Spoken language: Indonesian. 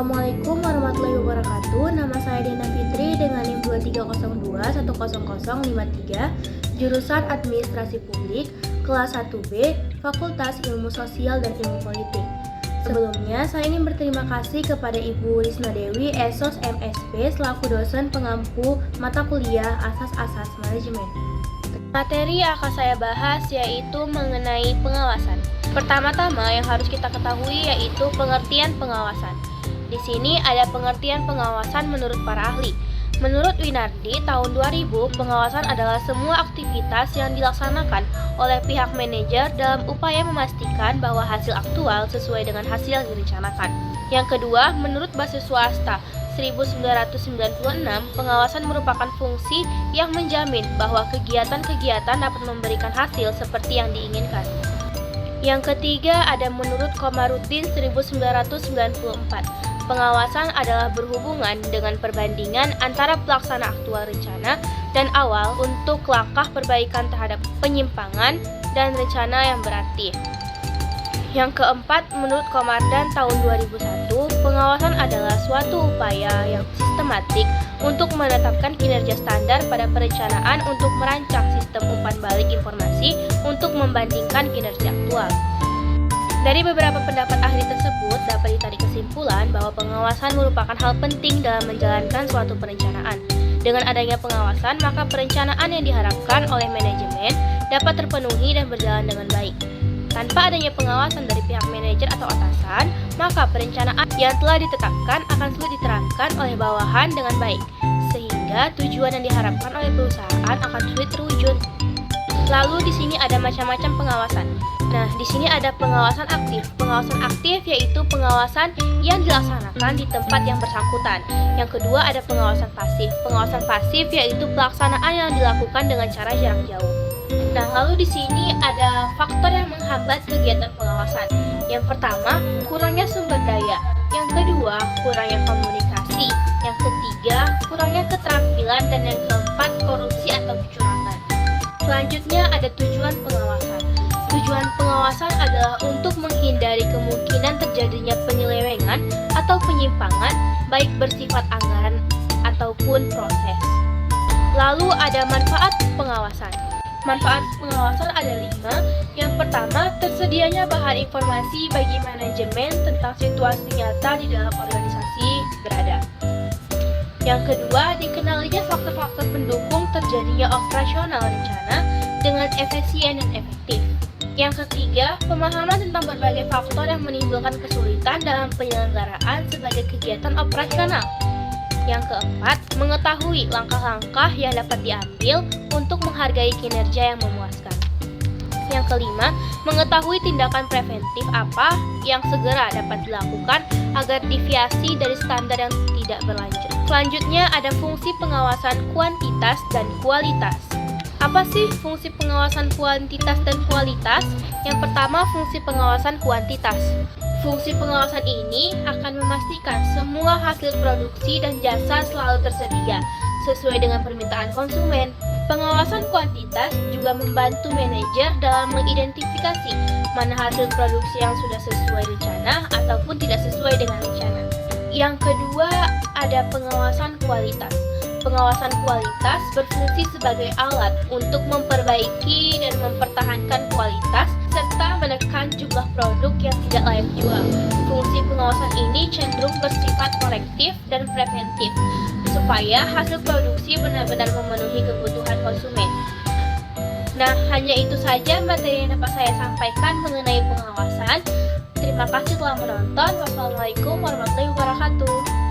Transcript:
Assalamualaikum warahmatullahi wabarakatuh. Nama saya Diana Fitri dengan NIM 2302 10053, jurusan Administrasi Publik, kelas 1B, Fakultas Ilmu Sosial dan Ilmu Politik. Sebelumnya, saya ingin berterima kasih kepada Ibu Risma Dewi, Esos MSP, selaku dosen pengampu mata kuliah Asas-Asas Manajemen. Materi yang akan saya bahas yaitu mengenai pengawasan. Pertama-tama yang harus kita ketahui yaitu pengertian pengawasan. Di sini ada pengertian pengawasan menurut para ahli. Menurut Winardi, tahun 2000, pengawasan adalah semua aktivitas yang dilaksanakan oleh pihak manajer dalam upaya memastikan bahwa hasil aktual sesuai dengan hasil yang direncanakan. Yang kedua, menurut basis swasta 1996, pengawasan merupakan fungsi yang menjamin bahwa kegiatan-kegiatan dapat memberikan hasil seperti yang diinginkan. Yang ketiga ada menurut Komarudin 1994. Pengawasan adalah berhubungan dengan perbandingan antara pelaksana aktual rencana dan awal untuk langkah perbaikan terhadap penyimpangan dan rencana yang berarti. Yang keempat, menurut Komardan tahun 2001, pengawasan adalah suatu upaya yang sistematik untuk menetapkan kinerja standar pada perencanaan untuk merancang sistem umpan balik informasi untuk membandingkan kinerja aktual. Dari beberapa pendapat ahli tersebut dapat ditarik kesimpulan bahwa pengawasan merupakan hal penting dalam menjalankan suatu perencanaan. Dengan adanya pengawasan, maka perencanaan yang diharapkan oleh manajemen dapat terpenuhi dan berjalan dengan baik. Tanpa adanya pengawasan dari pihak manajer atau atasan, maka perencanaan yang telah ditetapkan akan sulit diterapkan oleh bawahan dengan baik, sehingga tujuan yang diharapkan oleh perusahaan akan sulit terwujud. Lalu di sini ada macam-macam pengawasan. Nah, di sini ada pengawasan aktif. Pengawasan aktif yaitu pengawasan yang dilaksanakan di tempat yang bersangkutan. Yang kedua ada pengawasan pasif. Pengawasan pasif yaitu pelaksanaan yang dilakukan dengan cara jarak jauh. Nah, lalu di sini ada faktor yang menghambat kegiatan pengawasan. Yang pertama, kurangnya sumber daya. Yang kedua, kurangnya komunikasi. Yang ketiga, kurangnya keterampilan. Dan yang keempat, korupsi atau kecurangan. Selanjutnya ada tujuan pengawasan. Tujuan pengawasan adalah untuk menghindari kemungkinan terjadinya penyelewengan atau penyimpangan, baik bersifat anggaran ataupun proses. Lalu ada manfaat pengawasan. Manfaat pengawasan ada 5. Yang pertama, tersedianya bahan informasi bagi manajemen tentang situasi nyata di dalam organisasi berada. Yang kedua, dikenalinya faktor-faktor pendukung terjadinya operasional rencana dengan efisien dan efektif. Yang ketiga, pemahaman tentang berbagai faktor yang menimbulkan kesulitan dalam penyelenggaraan sebagai kegiatan operasional. Yang keempat, mengetahui langkah-langkah yang dapat diambil untuk menghargai kinerja yang memuaskan. Yang kelima, mengetahui tindakan preventif apa yang segera dapat dilakukan agar deviasi dari standar yang tidak berlanjut. Selanjutnya ada fungsi pengawasan kuantitas dan kualitas. Apa sih fungsi pengawasan kuantitas dan kualitas? Yang pertama, fungsi pengawasan kuantitas. Fungsi pengawasan ini akan memastikan semua hasil produksi dan jasa selalu tersedia sesuai dengan permintaan konsumen. Pengawasan kuantitas juga membantu manajer dalam mengidentifikasi mana hasil produksi yang sudah sesuai rencana ataupun tidak sesuai dengan rencana. Yang kedua, ada pengawasan kualitas. Pengawasan kualitas berfungsi sebagai alat untuk memperbaiki dan mempertahankan kualitas serta menekan jumlah produk yang tidak layak jual. Fungsi pengawasan ini cenderung bersifat korektif dan preventif supaya hasil produksi benar-benar memenuhi kebutuhan konsumen. Nah, hanya itu saja materi yang dapat saya sampaikan mengenai pengawasan. Terima kasih telah menonton. Wassalamualaikum warahmatullahi wabarakatuh.